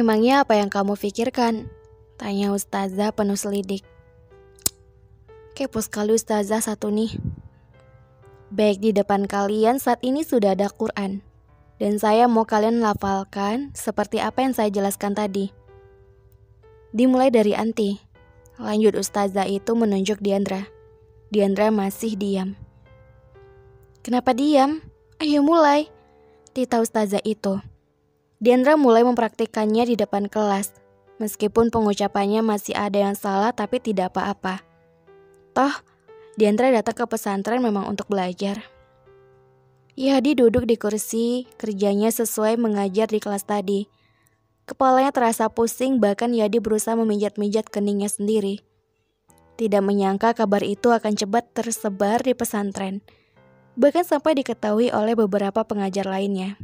Memangnya apa yang kamu pikirkan? Tanya Ustazah penuh selidik. Kepo sekali Ustazah satu nih. Baik, di depan kalian saat ini sudah ada Quran. Dan saya mau kalian lafalkan seperti apa yang saya jelaskan tadi. Dimulai dari anti. Lanjut Ustazah itu menunjuk Diandra. Diandra masih diam. Kenapa diam? Ayo mulai. Tita Ustazah itu. Diandra mulai mempraktikkannya di depan kelas. Meskipun pengucapannya masih ada yang salah tapi tidak apa-apa. Toh, Diandra datang ke pesantren memang untuk belajar. Yadi duduk di kursi, kerjanya sesuai mengajar di kelas tadi. Kepalanya terasa pusing, bahkan Yadi berusaha memijat-mijat keningnya sendiri. Tidak menyangka kabar itu akan cepat tersebar di pesantren, bahkan sampai diketahui oleh beberapa pengajar lainnya.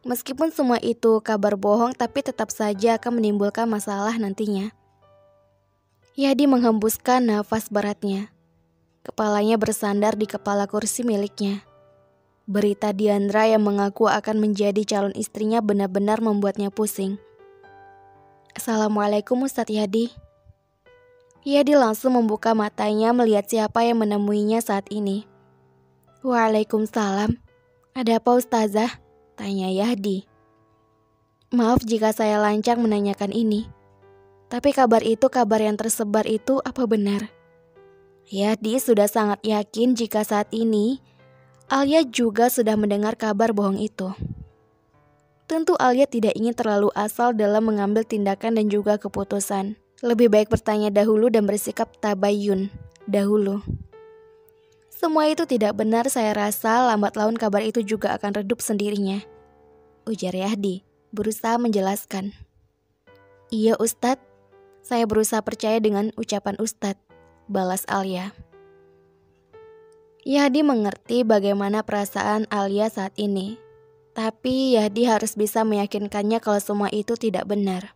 Meskipun semua itu kabar bohong, tapi tetap saja akan menimbulkan masalah nantinya. Yadi menghembuskan nafas beratnya. Kepalanya bersandar di kepala kursi miliknya. Berita Diandra yang mengaku akan menjadi calon istrinya benar-benar membuatnya pusing. Assalamualaikum Ustadz Yadi. Yadi langsung membuka matanya melihat siapa yang menemuinya saat ini. Waalaikumsalam. Ada apa Ustazah? Tanya Yadi. Maaf jika saya lancang menanyakan ini. Tapi kabar yang tersebar itu apa benar? Yadi sudah sangat yakin jika saat ini Alia juga sudah mendengar kabar bohong itu. Tentu Alia tidak ingin terlalu asal dalam mengambil tindakan dan juga keputusan. Lebih baik bertanya dahulu dan bersikap tabayun dahulu. Semua itu tidak benar, saya rasa lambat laun kabar itu juga akan redup sendirinya. Ujar Yadi, berusaha menjelaskan. Iya Ustadz, saya berusaha percaya dengan ucapan Ustadz. Balas Alia. Yadi mengerti bagaimana perasaan Alia saat ini. Tapi Yadi harus bisa meyakinkannya kalau semua itu tidak benar.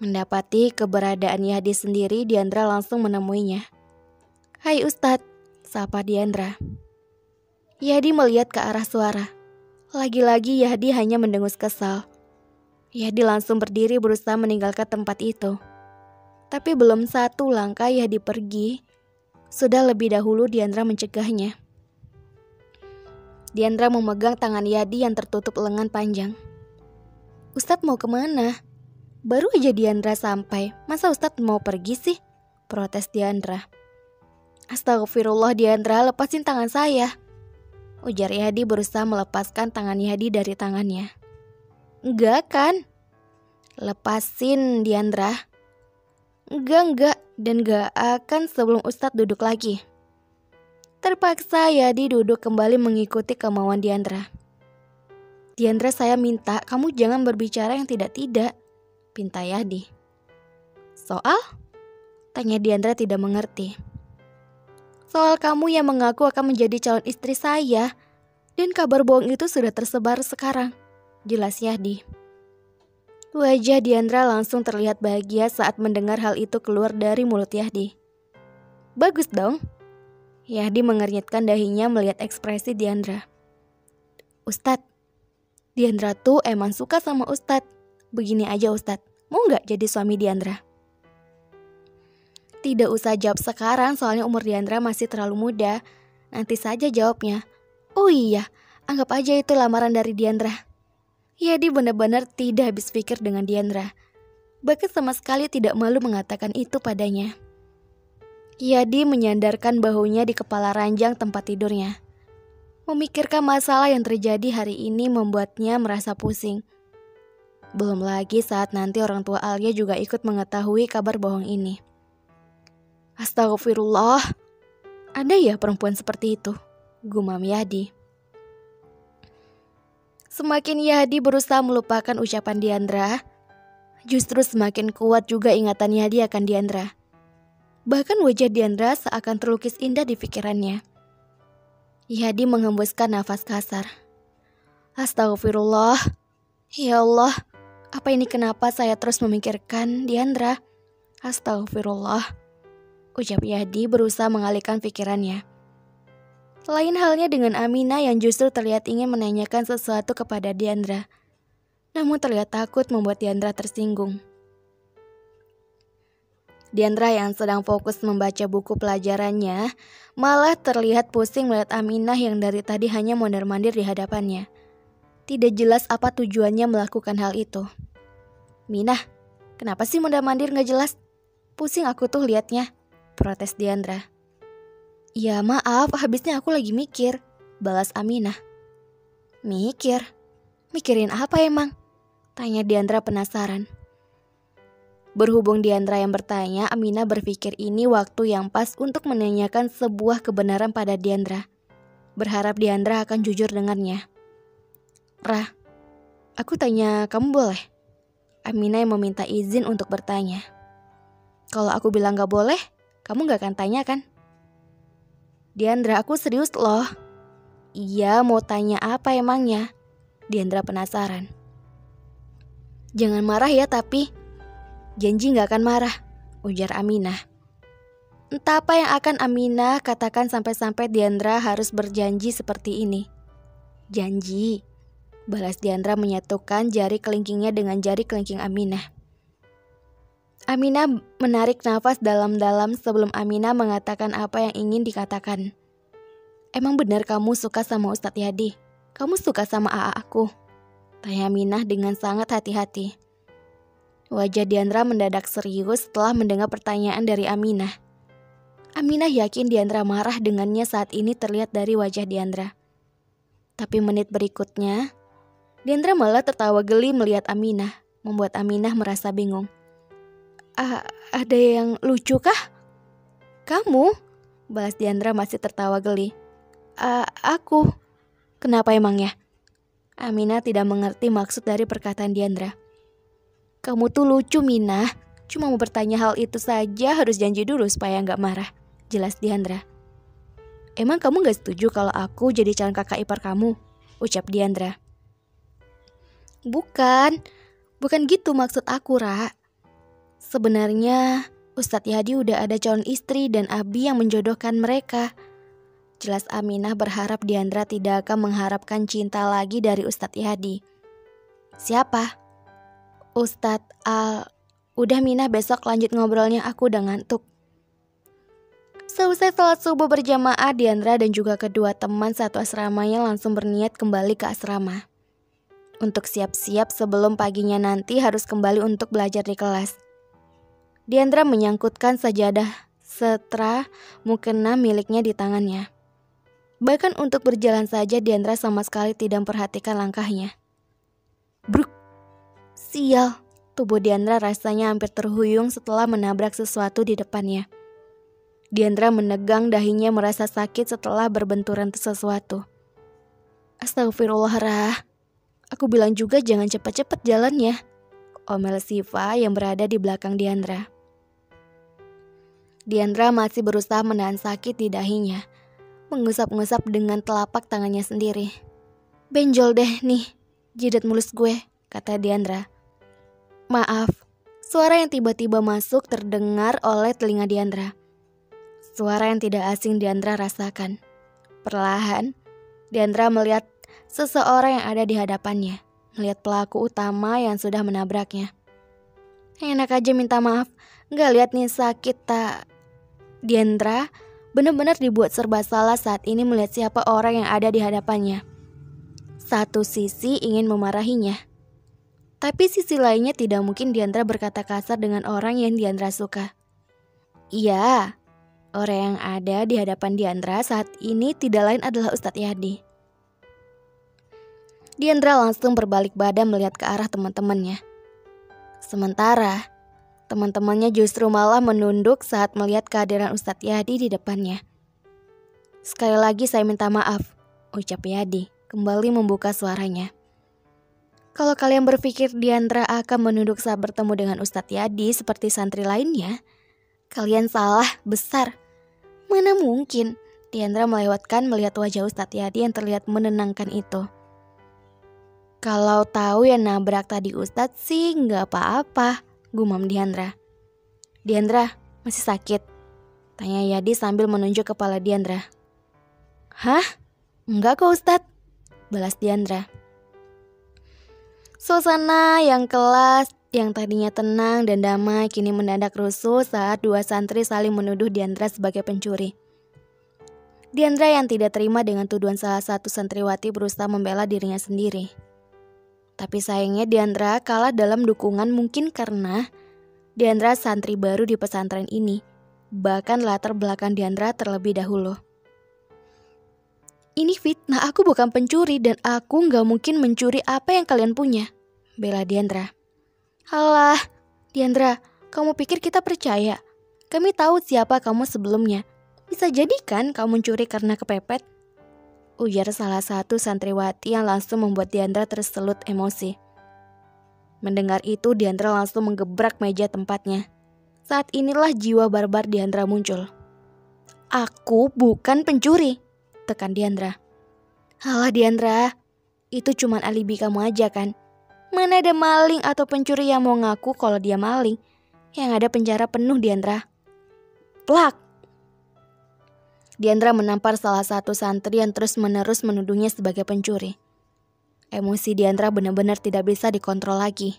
Mendapati keberadaan Yadi sendiri, Diandra langsung menemuinya. Hai Ustadz, sapa Diandra. Yadi melihat ke arah suara. Lagi-lagi Yadi hanya mendengus kesal. Yadi langsung berdiri berusaha meninggalkan tempat itu. Tapi belum satu langkah Yadi pergi, sudah lebih dahulu Diandra mencegahnya. Diandra memegang tangan Yadi yang tertutup lengan panjang. Ustadz mau kemana? Baru aja Diandra sampai, masa Ustadz mau pergi sih? Protes Diandra. Astagfirullah Diandra, lepasin tangan saya. Ujar Yadi berusaha melepaskan tangan Yadi dari tangannya. Enggak kan? Lepasin Diandra. Enggak, dan gak akan sebelum Ustadz duduk lagi. Terpaksa Yadi duduk kembali mengikuti kemauan Diandra. Diandra, saya minta kamu jangan berbicara yang tidak-tidak, pinta Yadi. Soal? Tanya Diandra tidak mengerti. Soal kamu yang mengaku akan menjadi calon istri saya, dan kabar bohong itu sudah tersebar sekarang, jelas Yadi. Wajah Diandra langsung terlihat bahagia saat mendengar hal itu keluar dari mulut Yadi. Bagus dong. Yadi mengernyitkan dahinya melihat ekspresi Diandra. Ustadz, Diandra tuh emang suka sama Ustadz. Begini aja Ustadz, mau gak jadi suami Diandra? Tidak usah jawab sekarang soalnya umur Diandra masih terlalu muda. Nanti saja jawabnya. Oh iya, anggap aja itu lamaran dari Diandra. Yadi benar-benar tidak habis pikir dengan Diandra. Bahkan sama sekali tidak malu mengatakan itu padanya. Yadi menyandarkan bahunya di kepala ranjang tempat tidurnya. Memikirkan masalah yang terjadi hari ini membuatnya merasa pusing. Belum lagi saat nanti orang tua Alia juga ikut mengetahui kabar bohong ini. Astagfirullah, ada ya perempuan seperti itu? Gumam Yadi. Semakin Yadi berusaha melupakan ucapan Diandra, justru semakin kuat juga ingatan Yadi akan Diandra. Bahkan wajah Diandra seakan terlukis indah di pikirannya. Yadi menghembuskan nafas kasar. Astagfirullah, ya Allah, apa ini kenapa saya terus memikirkan Diandra? Astagfirullah, ucap Yadi berusaha mengalihkan pikirannya. Lain halnya dengan Aminah yang justru terlihat ingin menanyakan sesuatu kepada Diandra. namun terlihat takut membuat Diandra tersinggung. Diandra yang sedang fokus membaca buku pelajarannya malah terlihat pusing melihat Aminah yang dari tadi hanya mondar-mandir di hadapannya. Tidak jelas apa tujuannya melakukan hal itu. "Minah, kenapa sih mondar-mandir gak jelas? Pusing aku tuh liatnya," protes Diandra. "Ya maaf, habisnya aku lagi mikir," balas Aminah. "Mikir? Mikirin apa emang?" tanya Diandra penasaran. Berhubung Diandra yang bertanya, Aminah berpikir ini waktu yang pas untuk menanyakan sebuah kebenaran pada Diandra. Berharap Diandra akan jujur dengannya. "Rah, aku tanya kamu boleh?" Aminah yang meminta izin untuk bertanya. "Kalau aku bilang gak boleh, kamu gak akan tanya kan?" "Diandra, aku serius loh." "Iya, mau tanya apa emangnya?" Diandra penasaran. "Jangan marah ya tapi." "Janji gak akan marah," ujar Aminah. Entah apa yang akan Aminah katakan sampai-sampai Diandra harus berjanji seperti ini. "Janji," balas Diandra menyatukan jari kelingkingnya dengan jari kelingking Aminah. Aminah menarik nafas dalam-dalam sebelum Aminah mengatakan apa yang ingin dikatakan. "Emang benar kamu suka sama Ustadz Yadi? Kamu suka sama AA aku?" tanya Aminah dengan sangat hati-hati. Wajah Diandra mendadak serius setelah mendengar pertanyaan dari Aminah. Aminah yakin Diandra marah dengannya saat ini terlihat dari wajah Diandra. Tapi menit berikutnya, Diandra malah tertawa geli melihat Aminah, membuat Aminah merasa bingung. Ada yang lucu kah?" "Kamu?" balas Diandra masih tertawa geli. Aku. Kenapa emangnya?" Aminah tidak mengerti maksud dari perkataan Diandra. "Kamu tuh lucu, Minah. Cuma mau bertanya hal itu saja harus janji dulu supaya gak marah," jelas Diandra. "Emang kamu gak setuju kalau aku jadi calon kakak ipar kamu?" ucap Diandra. Bukan gitu maksud aku, Ra. Sebenarnya Ustadz Yadi udah ada calon istri dan Abi yang menjodohkan mereka," jelas Aminah berharap Diandra tidak akan mengharapkan cinta lagi dari Ustadz Yadi. "Siapa?" "Ustadz Al." "Udah Minah, besok lanjut ngobrolnya, aku udah ngantuk." Selesai salat subuh berjamaah, Diandra dan juga kedua teman satu asramanya langsung berniat kembali ke asrama. Untuk siap-siap sebelum paginya nanti harus kembali untuk belajar di kelas. Diandra menyangkutkan sajadah setra mukena miliknya di tangannya. Bahkan untuk berjalan saja Diandra sama sekali tidak memperhatikan langkahnya. Bruk! Sial! Tubuh Diandra rasanya hampir terhuyung setelah menabrak sesuatu di depannya. Diandra menegang dahinya merasa sakit setelah berbenturan sesuatu. "Astagfirullah, Rah. Aku bilang juga jangan cepat-cepat jalannya," omel Siva yang berada di belakang Diandra. Diandra masih berusaha menahan sakit di dahinya, mengusap-ngusap dengan telapak tangannya sendiri. "Benjol deh nih, jidat mulus gue," kata Diandra. "Maaf," suara yang tiba-tiba masuk terdengar oleh telinga Diandra. Suara yang tidak asing Diandra rasakan. Perlahan, Diandra melihat seseorang yang ada di hadapannya, melihat pelaku utama yang sudah menabraknya. Enak aja minta maaf, gak lihat nih sakit tak. Diandra benar-benar dibuat serba salah saat ini melihat siapa orang yang ada di hadapannya. Satu sisi ingin memarahinya, tapi sisi lainnya tidak mungkin Diandra berkata kasar dengan orang yang Diandra suka. Iya, orang yang ada di hadapan Diandra saat ini tidak lain adalah Ustadz Yadi. Diandra langsung berbalik badan melihat ke arah teman-temannya. Sementara teman-temannya justru malah menunduk saat melihat kehadiran Ustadz Yadi di depannya. "Sekali lagi saya minta maaf," ucap Yadi, kembali membuka suaranya. "Kalau kalian berpikir Diandra akan menunduk saat bertemu dengan Ustadz Yadi seperti santri lainnya, kalian salah besar. Mana mungkin?" Diandra melewatkan melihat wajah Ustadz Yadi yang terlihat menenangkan itu. "Kalau tahu yang nabrak tadi Ustadz sih nggak apa-apa," gumam Diandra. "Diandra, masih sakit?" tanya Yadi sambil menunjuk kepala Diandra. "Hah? Enggak kok Ustadz," balas Diandra. Suasana yang kelas yang tadinya tenang dan damai kini mendadak rusuh saat dua santri saling menuduh Diandra sebagai pencuri. Diandra yang tidak terima dengan tuduhan salah satu santriwati berusaha membela dirinya sendiri. Tapi sayangnya Diandra kalah dalam dukungan mungkin karena Diandra santri baru di pesantren ini. Bahkan latar belakang Diandra terlebih dahulu. Ini fitnah, aku bukan pencuri dan aku gak mungkin mencuri apa yang kalian punya, bela Diandra. Halah, Diandra, kamu pikir kita percaya? Kami tahu siapa kamu sebelumnya. Bisa jadi kan kamu mencuri karena kepepet? Ujar salah satu santriwati yang langsung membuat Diandra terselut emosi. Mendengar itu Diandra langsung menggebrak meja tempatnya. Saat inilah jiwa barbar Diandra muncul. Aku bukan pencuri, tekan Diandra. Halah Diandra, itu cuman alibi kamu aja kan? Mana ada maling atau pencuri yang mau ngaku kalau dia maling? Yang ada penjara penuh Diandra. Plak! Diandra menampar salah satu santri yang terus-menerus menuduhnya sebagai pencuri. Emosi Diandra benar-benar tidak bisa dikontrol lagi.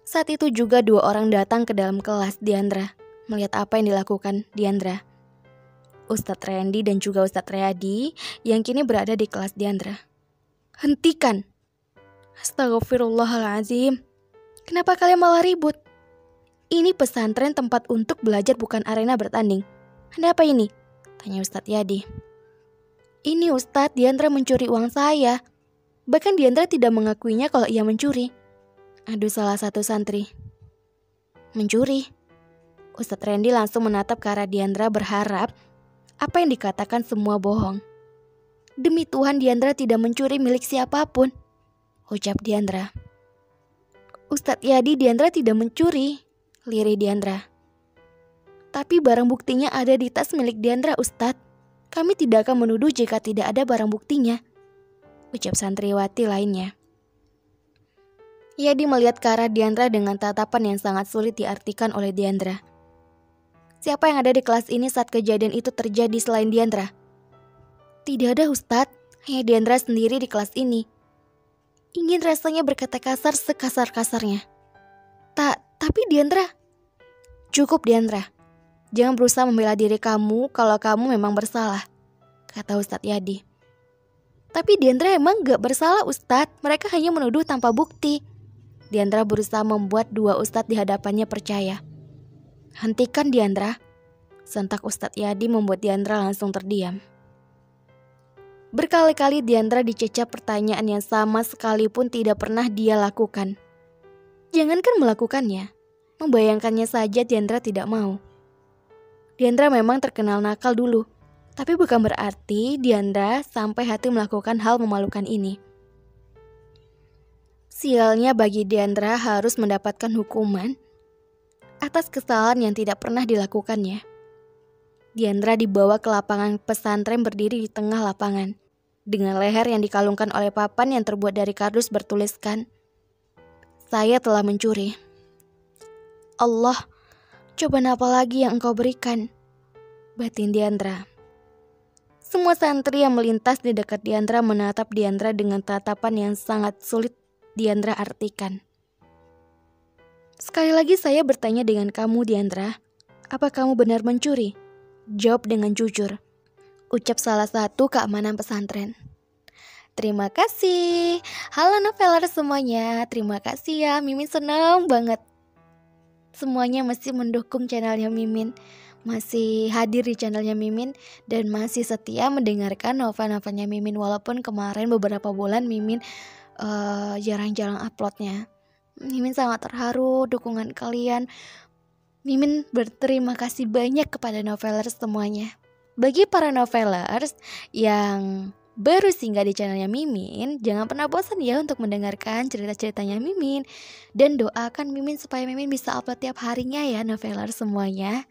Saat itu juga dua orang datang ke dalam kelas Diandra, melihat apa yang dilakukan Diandra. Ustadz Randy dan juga Ustadz Riyadi yang kini berada di kelas Diandra. Hentikan! Astagfirullahaladzim. Kenapa kalian malah ribut? Ini pesantren tempat untuk belajar bukan arena bertanding. Ada apa ini? Tanya Ustadz Yadi. Ini Ustadz, Diandra mencuri uang saya. Bahkan Diandra tidak mengakuinya kalau ia mencuri. Aduh salah satu santri. Mencuri? Ustadz Randy langsung menatap ke arah Diandra berharap apa yang dikatakan semua bohong. Demi Tuhan Diandra tidak mencuri milik siapapun, ucap Diandra. Ustadz Yadi, Diandra tidak mencuri, lirih Diandra. Tapi barang buktinya ada di tas milik Diandra Ustadz. Kami tidak akan menuduh jika tidak ada barang buktinya, ucap santriwati lainnya. Yadi melihat ke arah Diandra dengan tatapan yang sangat sulit diartikan oleh Diandra. Siapa yang ada di kelas ini saat kejadian itu terjadi selain Diandra? Tidak ada Ustadz, hanya Diandra sendiri di kelas ini. Ingin rasanya berkata kasar sekasar-kasarnya. Tapi Diandra. Cukup Diandra. Jangan berusaha membela diri kamu kalau kamu memang bersalah, kata Ustadz Yadi. Tapi Diandra emang gak bersalah Ustadz, mereka hanya menuduh tanpa bukti. Diandra berusaha membuat dua Ustadz di hadapannya percaya. Hentikan Diandra, sentak Ustadz Yadi membuat Diandra langsung terdiam. Berkali-kali Diandra dicecap pertanyaan yang sama sekalipun tidak pernah dia lakukan. Jangankan melakukannya, membayangkannya saja Diandra tidak mau. Diandra memang terkenal nakal dulu, tapi bukan berarti Diandra sampai hati melakukan hal memalukan ini. Sialnya bagi Diandra harus mendapatkan hukuman atas kesalahan yang tidak pernah dilakukannya. Diandra dibawa ke lapangan pesantren berdiri di tengah lapangan. Dengan leher yang dikalungkan oleh papan yang terbuat dari kardus bertuliskan, "Saya telah mencuri." Allah, cobaan apa lagi yang engkau berikan? Batin Diandra. Semua santri yang melintas di dekat Diandra menatap Diandra dengan tatapan yang sangat sulit Diandra artikan. Sekali lagi saya bertanya dengan kamu Diandra, apa kamu benar mencuri? Jawab dengan jujur, ucap salah satu keamanan pesantren. Terima kasih. Halo noveler semuanya, terima kasih ya, Mimin senang banget. Semuanya masih mendukung channelnya Mimin, masih hadir di channelnya Mimin, dan masih setia mendengarkan novel-novelnya Mimin. Walaupun kemarin beberapa bulan Mimin jarang-jarang uploadnya. Mimin sangat terharu dukungan kalian. Mimin berterima kasih banyak kepada novelers semuanya. Bagi para novelers yang baru singgah di channelnya Mimin, jangan pernah bosan ya untuk mendengarkan cerita-ceritanya Mimin. Dan doakan Mimin supaya Mimin bisa upload tiap harinya ya novelers semuanya.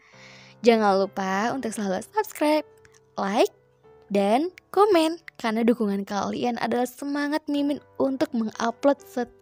Jangan lupa untuk selalu subscribe, like, dan komen. Karena dukungan kalian adalah semangat Mimin untuk mengupload setiap